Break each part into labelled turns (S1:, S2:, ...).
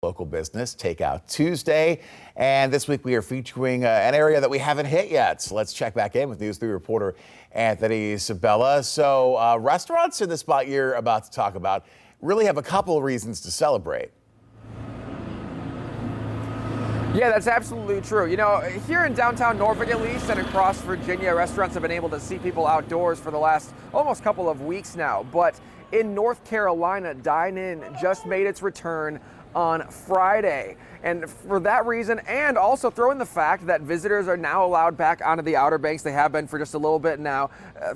S1: Local business, Takeout Tuesday. And this week we are featuring an area that we haven't hit yet. So let's check back in with News 3 reporter Anthony Sabella. So restaurants in the spot you're about to talk about really have a couple of reasons to celebrate.
S2: Yeah, that's absolutely true. You know, here in downtown Norfolk at least and across Virginia, restaurants have been able to see people outdoors for the last almost couple of weeks now. But in North Carolina, dine-in just made its return on Friday. And for that reason, and also throw in the fact that visitors are now allowed back onto the Outer Banks. They have been for just a little bit now.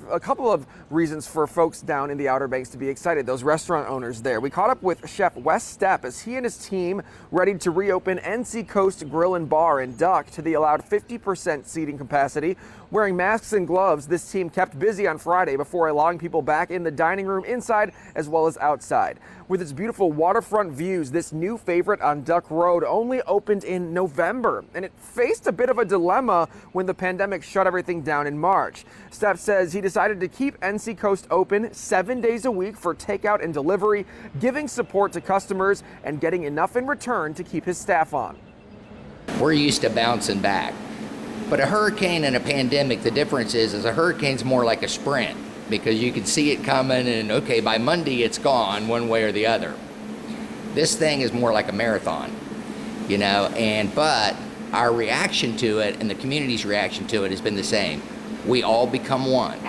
S2: A couple of reasons for folks down in the Outer Banks to be excited, those restaurant owners there. We caught up with Chef Wes Stepp as he and his team ready to reopen NC Coast Grill and Bar in Duck to the allowed 50% seating capacity. Wearing masks and gloves, this team kept busy on Friday before allowing people back in the dining room inside as well as outside. With its beautiful waterfront views, this new favorite on Duck Road only opened in November, and it faced a bit of a dilemma when the pandemic shut everything down in March. Stepp says he decided to keep NC Coast open 7 days a week for takeout and delivery, giving support to customers and getting enough in return to keep his staff on.
S3: We're used to bouncing back. But a hurricane and a pandemic, the difference is a hurricane's more like a sprint because you can see it coming and okay, by Monday it's gone one way or the other. This thing is more like a marathon, you know, but our reaction to it and the community's reaction to it has been the same. We all become one.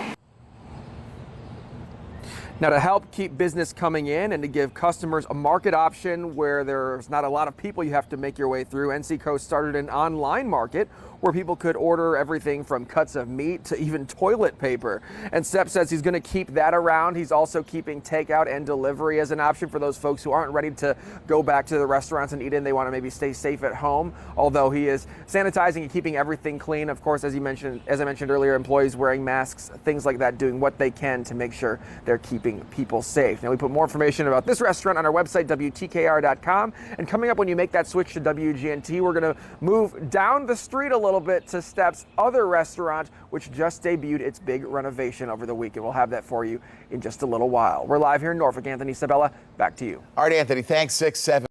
S2: Now, to help keep business coming in and to give customers a market option where there's not a lot of people you have to make your way through, NC Coast started an online market where people could order everything from cuts of meat to even toilet paper. And Stepp says he's going to keep that around. He's also keeping takeout and delivery as an option for those folks who aren't ready to go back to the restaurants and eat in. They want to maybe stay safe at home, although he is sanitizing and keeping everything clean. Of course, as I mentioned earlier, employees wearing masks, things like that, doing what they can to make sure they're keeping people safe. Now, we put more information about this restaurant on our website, WTKR.com. And coming up when you make that switch to WGNT, we're going to move down the street a little bit to Stepp's other restaurant, which just debuted its big renovation over the weekend. We'll have that for you in just a little while. We're live here in Norfolk. Anthony Sabella, back to you.
S1: All right, Anthony, thanks. 6-7.